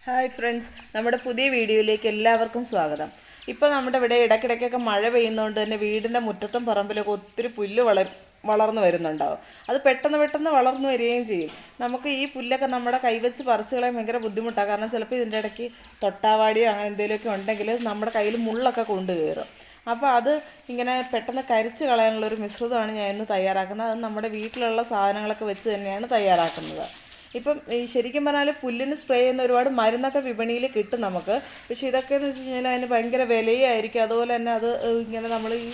Hi friends, നമ്മുടെ പുതിയ വീഡിയോയിലേക്ക് എല്ലാവർക്കും സ്വാഗതം. ഇപ്പോൾ നമ്മുടെ ഇവിടെ ഇടയ്ക്കിടയ്ക്കൊക്കെ മഴ പെയ്യുന്നതുകൊണ്ട് തന്നെ വീടിൻ്റെ മുറ്റത്തും പറമ്പിലൊക്കെ ഒത്തിരി പുല്ല് വളർന്നു വരുന്നുണ്ടാവും. അത് പെട്ടെന്ന് വളർന്നു വരികയും ചെയ്യും. നമുക്ക് ഈ പുല്ലൊക്കെ നമ്മുടെ കൈവച്ച് പറിച്ചു കളയാൻ ഭയങ്കര ബുദ്ധിമുട്ടാണ്. കാരണം ചിലപ്പോൾ ഇതിൻ്റെ ഇടയ്ക്ക് തൊട്ടാവാടിയോ അങ്ങനെ എന്തെങ്കിലുമൊക്കെ ഉണ്ടെങ്കിൽ നമ്മുടെ കയ്യിൽ മുള്ളൊക്കെ കൊണ്ടു കയറും. അപ്പോൾ അത് ഇങ്ങനെ പെട്ടെന്ന് കരിച്ച് കളയാനുള്ളൊരു മിശ്രിതമാണ് ഞാൻ ഇന്ന് തയ്യാറാക്കുന്നത്. അത് നമ്മുടെ വീട്ടിലുള്ള സാധനങ്ങളൊക്കെ വെച്ച് തന്നെയാണ് തയ്യാറാക്കുന്നത്. ഇപ്പം ഈ ശരിക്കും പറഞ്ഞാൽ പുല്ലിന് സ്പ്രേ ചെയ്യുന്ന ഒരുപാട് മരുന്നൊക്കെ വിപണിയിൽ കിട്ടും നമുക്ക്. പക്ഷെ ഇതൊക്കെ എന്ന് വെച്ച് കഴിഞ്ഞാൽ അതിന് ഭയങ്കര വിലയായിരിക്കും. അതുപോലെ തന്നെ അത് ഇങ്ങനെ നമ്മൾ ഈ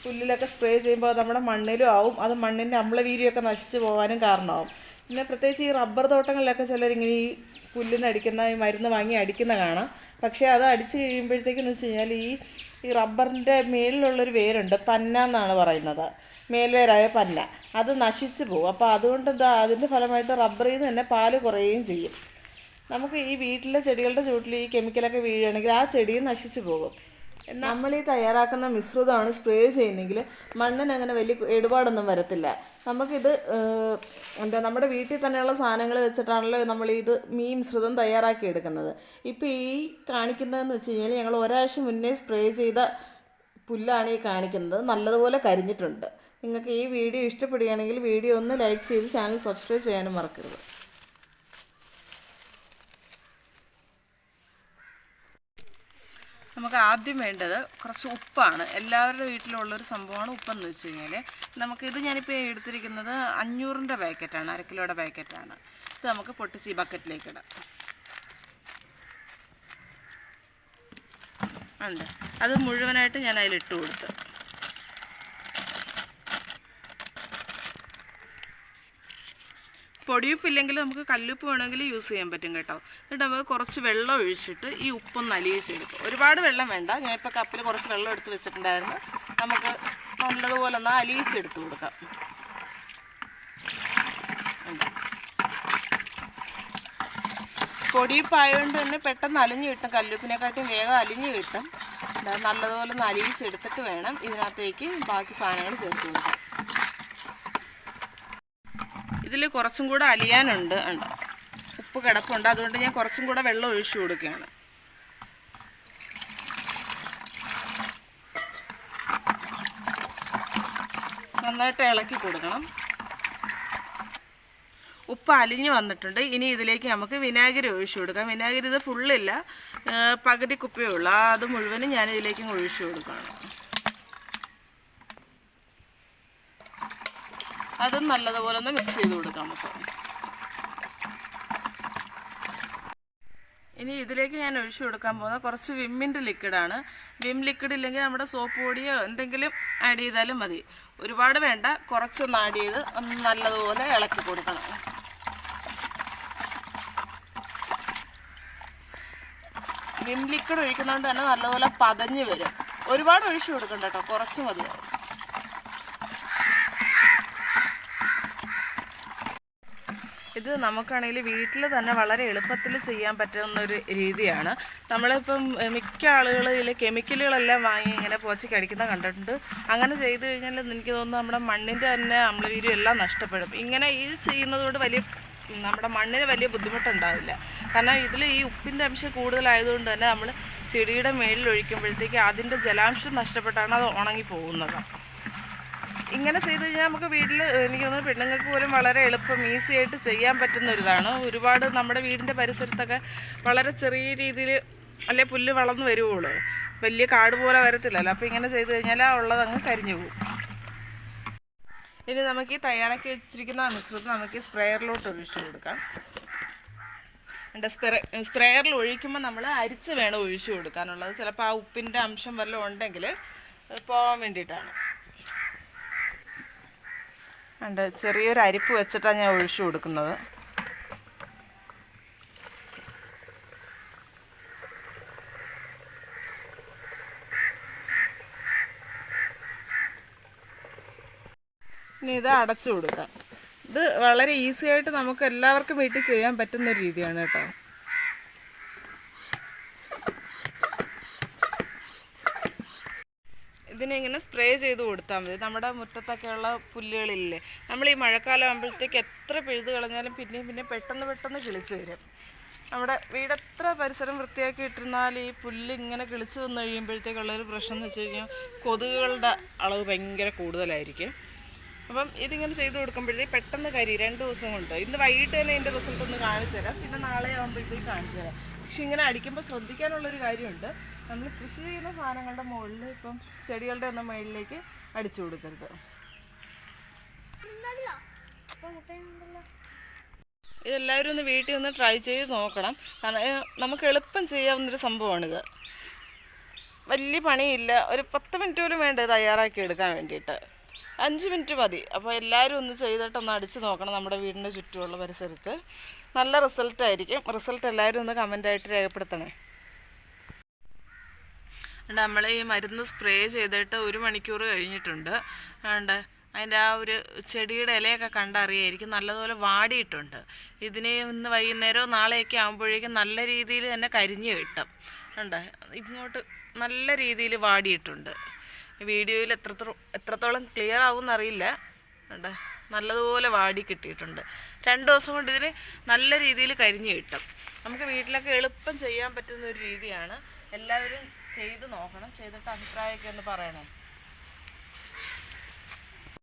പുല്ലിലൊക്കെ സ്പ്രേ ചെയ്യുമ്പോൾ നമ്മുടെ മണ്ണിലും ആവും. അത് മണ്ണിൻ്റെ അമ്ലവീര്യമൊക്കെ നശിച്ചു പോകാനും കാരണമാവും. പിന്നെ പ്രത്യേകിച്ച് ഈ റബ്ബർ തോട്ടങ്ങളിലൊക്കെ ചിലരിങ്ങനെ ഈ പുല്ലിന് അടിക്കുന്ന ഈ മരുന്ന് വാങ്ങി അടിക്കുന്ന കാണാം. പക്ഷേ അത് അടിച്ച് കഴിയുമ്പോഴത്തേക്കെന്ന് വെച്ച് കഴിഞ്ഞാൽ ഈ റബ്ബറിൻ്റെ മേലിലുള്ളൊരു വേരുണ്ട്, പന്ന എന്നാണ് പറയുന്നത്, മേൽവേരായ പന്ന, അത് നശിച്ചു പോകും. അപ്പോൾ അതുകൊണ്ട് അതിൻ്റെ ഫലമായിട്ട് റബ്ബറിൽ നിന്ന് തന്നെ പാല് കുറയുകയും ചെയ്യും. നമുക്ക് ഈ വീട്ടിലെ ചെടികളുടെ ചുവട്ടിൽ ഈ കെമിക്കലൊക്കെ വീഴുകയാണെങ്കിൽ ആ ചെടിയും നശിച്ചു പോകും. എന്നാൽ നമ്മൾ ഈ തയ്യാറാക്കുന്ന മിശ്രിതമാണ് സ്പ്രേ ചെയ്യുന്നതെങ്കിൽ മണ്ണിന് അങ്ങനെ വലിയ കേടുപാടൊന്നും വരത്തില്ല. നമുക്കിത് നമ്മുടെ വീട്ടിൽ തന്നെയുള്ള സാധനങ്ങൾ വെച്ചിട്ടാണല്ലോ നമ്മൾ ഈ മിശ്രിതം തയ്യാറാക്കി എടുക്കുന്നത്. ഇപ്പോൾ ഈ കാണിക്കുന്നതെന്ന് വെച്ച് കഴിഞ്ഞാൽ ഞങ്ങൾ ഒരാഴ്ച മുന്നേ സ്പ്രേ ചെയ്ത പുല്ലാണ് ഈ കാണിക്കുന്നത്. നല്ലതുപോലെ കരിഞ്ഞിട്ടുണ്ട്. നിങ്ങൾക്ക് ഈ വീഡിയോ ഇഷ്ടപ്പെടുകയാണെങ്കിൽ വീഡിയോ ഒന്ന് ലൈക്ക് ചെയ്ത് ചാനൽ സബ്സ്ക്രൈബ് ചെയ്യാനും മറക്കരുത്. നമുക്ക് ആദ്യം വേണ്ടത് കുറച്ച് ഉപ്പാണ്. എല്ലാവരുടെ വീട്ടിലുള്ളൊരു സംഭവമാണ് ഉപ്പെന്ന് വെച്ച് കഴിഞ്ഞാൽ നമുക്കിത് ഞാനിപ്പോൾ എടുത്തിരിക്കുന്നത് 500-ൻ്റെ പാക്കറ്റാണ്, 1 കിലോയുടെ പാക്കറ്റാണ്. ഇത് നമുക്ക് പൊട്ടിച്ച് ഈ ബക്കറ്റിലേക്ക് ഇടാം. ഉണ്ട്, അത് മുഴുവനായിട്ട് ഞാൻ അതിലിട്ട് കൊടുത്ത്. പൊടിയുപ്പില്ലെങ്കിൽ നമുക്ക് കല്ലുപ്പ് വേണമെങ്കിൽ യൂസ് ചെയ്യാൻ പറ്റും കേട്ടോ. എന്നിട്ട് നമുക്ക് കുറച്ച് വെള്ളം ഒഴിച്ചിട്ട് ഈ ഉപ്പൊന്ന് അലിയിച്ചെടുക്കും. ഒരുപാട് വെള്ളം വേണ്ട. ഞാനിപ്പോൾ കപ്പിൽ കുറച്ച് വെള്ളം എടുത്ത് വെച്ചിട്ടുണ്ടായിരുന്നു. നമുക്ക് നല്ലതുപോലെ ഒന്ന് അലിയിച്ചെടുത്ത് കൊടുക്കാം. പൊടിയുപ്പായതുകൊണ്ട് തന്നെ പെട്ടെന്ന് അലിഞ്ഞ് കിട്ടും. കല്ലുപ്പിനെക്കാട്ടും വേഗം അലിഞ്ഞ് കിട്ടും. നല്ലതുപോലെ ഒന്ന് അലിയിച്ചെടുത്തിട്ട് വേണം ഇതിനകത്തേക്ക് ബാക്കി സാധനങ്ങൾ ചേർത്ത് കൊടുക്കാം. ഇതിൽ കുറച്ചും കൂടെ അലിയാനുണ്ട്. ഉണ്ടോ, ഉപ്പ് കിടപ്പുണ്ട്. അതുകൊണ്ട് ഞാൻ കുറച്ചും കൂടെ വെള്ളം ഒഴിച്ചു കൊടുക്കുകയാണ്. നന്നായിട്ട് ഇളക്കി കൊടുക്കണം. ഉപ്പ് അലിഞ്ഞ് വന്നിട്ടുണ്ട്. ഇനി ഇതിലേക്ക് നമുക്ക് വിനാഗിരി ഒഴിച്ചു കൊടുക്കാം. വിനാഗിരി ഇത് ഫുള്ളില്ല, പകുതി കുപ്പിയേ ഉള്ളൂ. അത് മുഴുവനും ഞാൻ ഇതിലേക്ക് ഒഴിച്ചു കൊടുക്കുകയാണ്. അതും നല്ലതുപോലെ ഒന്ന് മിക്സ് ചെയ്ത് കൊടുക്കാം നമുക്ക്. ഇനി ഇതിലേക്ക് ഞാൻ ഒഴിച്ചു കൊടുക്കാൻ പോകുന്ന കുറച്ച് വിമ്മിൻ്റെ ലിക്വിഡാണ്. വിം ലിക്വിഡ് ഇല്ലെങ്കിൽ നമ്മുടെ സോപ്പ് പൊടിയോ എന്തെങ്കിലും ആഡ് ചെയ്താലും മതി. ഒരുപാട് വേണ്ട, കുറച്ചൊന്ന് ആഡ് ചെയ്ത് ഒന്ന് നല്ലതുപോലെ ഇളക്കി കൊടുക്കണം. വിം ലിക്വിഡ് ഒഴിക്കുന്നതുകൊണ്ട് തന്നെ നല്ലതുപോലെ പതഞ്ഞ് വരും. ഒരുപാട് ഒഴിച്ചു കൊടുക്കണ്ട കേട്ടോ, കുറച്ച് മതിയാവും. ഇത് നമുക്കാണെങ്കിൽ വീട്ടിൽ തന്നെ വളരെ എളുപ്പത്തിൽ ചെയ്യാൻ പറ്റുന്നൊരു രീതിയാണ്. നമ്മളിപ്പം മിക്ക ആളുകൾ കെമിക്കലുകളെല്ലാം വാങ്ങി ഇങ്ങനെ പോച്ചയ്ക്ക് അടിക്കുന്ന കണ്ടിട്ടുണ്ട്. അങ്ങനെ ചെയ്ത് കഴിഞ്ഞാൽ എനിക്ക് തോന്നുന്നു നമ്മുടെ മണ്ണിൻ്റെ തന്നെ അമ്ലവീര്യം എല്ലാം നഷ്ടപ്പെടും. ഇങ്ങനെ ഇത് ചെയ്യുന്നതുകൊണ്ട് നമ്മുടെ മണ്ണിന് വലിയ ബുദ്ധിമുട്ടുണ്ടാവില്ല. കാരണം ഇതിൽ ഈ ഉപ്പിൻ്റെ അംശം കൂടുതലായതുകൊണ്ട് തന്നെ നമ്മൾ ചെടിയുടെ മേളിൽ ഒഴിക്കുമ്പോഴത്തേക്ക് അതിൻ്റെ ജലാംശം നഷ്ടപ്പെട്ടാണ് അത് ഉണങ്ങി പോകുന്നത്. ഇങ്ങനെ ചെയ്ത് കഴിഞ്ഞാൽ നമുക്ക് വീട്ടിൽ എനിക്ക് തോന്നുന്നു പെണ്ണുങ്ങൾക്ക് പോലും വളരെ എളുപ്പം ഈസി ആയിട്ട് ചെയ്യാൻ പറ്റുന്നൊരിതാണ്. ഒരുപാട് നമ്മുടെ വീടിൻ്റെ പരിസരത്തൊക്കെ വളരെ ചെറിയ രീതിയിൽ അല്ലെ പുല്ല് വളർന്നു വരുവുള്ളൂ, വലിയ കാട് പോലെ വരത്തില്ലല്ലോ. അപ്പോൾ ഇങ്ങനെ ചെയ്ത് കഴിഞ്ഞാൽ ഉള്ളതങ്ങ് കരിഞ്ഞു പോകും. ഇനി നമുക്ക് ഈ തയ്യാറാക്കി വെച്ചിരിക്കുന്ന മിശ്രിതം നമുക്ക് സ്പ്രേയറിലോട്ട് ഒഴിച്ചു കൊടുക്കാം. സ്പ്രേയറിൽ ഒഴിക്കുമ്പോൾ നമ്മൾ അരിച്ച് വേണം ഒഴിച്ചു കൊടുക്കാനുള്ളത്. ചിലപ്പോൾ ആ ഉപ്പിൻ്റെ അംശം വല്ലതും ഉണ്ടെങ്കിൽ പോകാൻ വേണ്ടിയിട്ടാണ്. ചെറിയൊരു അരിപ്പ് വെച്ചിട്ടാണ് ഞാൻ ഒഴിച്ചു കൊടുക്കുന്നത്. ഇനി ഇത് അടച്ചു കൊടുക്കാം. ഇത് വളരെ ഈസി ആയിട്ട് നമുക്ക് എല്ലാവർക്കും വീട്ടിൽ ചെയ്യാൻ പറ്റുന്ന രീതിയാണ് കേട്ടോ. ഇതിനെ ഇങ്ങനെ സ്പ്രേ ചെയ്ത് കൊടുത്താൽ മതി. നമ്മുടെ മുറ്റത്തൊക്കെയുള്ള പുല്ലുകളില്ലേ, നമ്മൾ ഈ മഴക്കാലം ആകുമ്പോഴത്തേക്ക് എത്ര പിഴുത് കളഞ്ഞാലും പിന്നെ പെട്ടെന്ന് കിളിച്ച് വരും. നമ്മുടെ വീടെത്ര പരിസരം വൃത്തിയാക്കി ഇട്ടിരുന്നാൽ ഈ പുല്ല് ഇങ്ങനെ കിളിച്ച് വന്ന് കഴിയുമ്പോഴത്തേക്കുള്ളൊരു പ്രശ്നം എന്ന് വെച്ച് കഴിഞ്ഞാൽ കൊതുകുകളുടെ അളവ് ഭയങ്കര കൂടുതലായിരിക്കും. അപ്പം ഇതിങ്ങനെ ചെയ്ത് കൊടുക്കുമ്പോഴത്തേക്ക് പെട്ടെന്ന് 2 ദിവസം കൊണ്ട്, ഇന്ന് വൈകിട്ട് തന്നെ ഇതിൻ്റെ റിസൾട്ട് ഒന്ന് കാണിച്ചു തരാം, പിന്നെ നാളെ ആകുമ്പോഴത്തേക്ക് കാണിച്ചു തരാം. പക്ഷെ ഇങ്ങനെ അടിക്കുമ്പോൾ ശ്രദ്ധിക്കാനുള്ളൊരു കാര്യമുണ്ട്, നമ്മൾ കൃഷി ചെയ്യുന്ന സാധനങ്ങളുടെ മുകളിൽ ഇപ്പം ചെടികളുടെ ഒന്നും മുകളിലേക്ക് അടിച്ചു കൊടുക്കരുത്. ഇതെല്ലാവരും ഒന്ന് വീട്ടിൽ ഒന്ന് ട്രൈ ചെയ്ത് നോക്കണം. കാരണം നമുക്ക് എളുപ്പം ചെയ്യാവുന്നൊരു സംഭവമാണിത്. വലിയ പണിയില്ല, ഒരു 10 മിനിറ്റ് പോലും വേണ്ട തയ്യാറാക്കി എടുക്കാൻ വേണ്ടിയിട്ട്. 5 മിനിറ്റ് മതി. അപ്പോൾ എല്ലാവരും ഒന്ന് ചെയ്തിട്ടൊന്ന് അടിച്ച് നോക്കണം നമ്മുടെ വീടിൻ്റെ ചുറ്റുമുള്ള പരിസരത്ത്. നല്ല റിസൾട്ടായിരിക്കും. റിസൾട്ട് എല്ലാവരും ഒന്ന് കമൻ്റായിട്ട് രേഖപ്പെടുത്തണേ. നമ്മൾ ഈ മരുന്ന് സ്പ്രേ ചെയ്തിട്ട് 1 മണിക്കൂർ കഴിഞ്ഞിട്ടുണ്ട്. അതിൻ്റെ ആ ഒരു ചെടിയുടെ ഇലയൊക്കെ കണ്ടറിയായിരിക്കും നല്ലതുപോലെ വാടിയിട്ടുണ്ട്. ഇതിന് ഇന്ന് വൈകുന്നേരമോ നാളെയൊക്കെ ആകുമ്പോഴേക്കും നല്ല രീതിയിൽ തന്നെ കരിഞ്ഞ് കിട്ടും. ഇങ്ങോട്ട് നല്ല രീതിയിൽ വാടിയിട്ടുണ്ട്. വീഡിയോയിൽ എത്രത്തോളം ക്ലിയർ ആവുമെന്നറിയില്ല. നല്ലതുപോലെ വാടി കിട്ടിയിട്ടുണ്ട്. 2 ദിവസം കൊണ്ട് ഇതിന് നല്ല രീതിയിൽ കരിഞ്ഞ് കിട്ടും. നമുക്ക് വീട്ടിലൊക്കെ എളുപ്പം ചെയ്യാൻ പറ്റുന്ന ഒരു രീതിയാണ്. എല്ലാവരും ചെയ്ത് നോക്കണം. ചെയ്തിട്ട് അഭിപ്രായമൊക്കെ ഒന്ന് പറയണേ.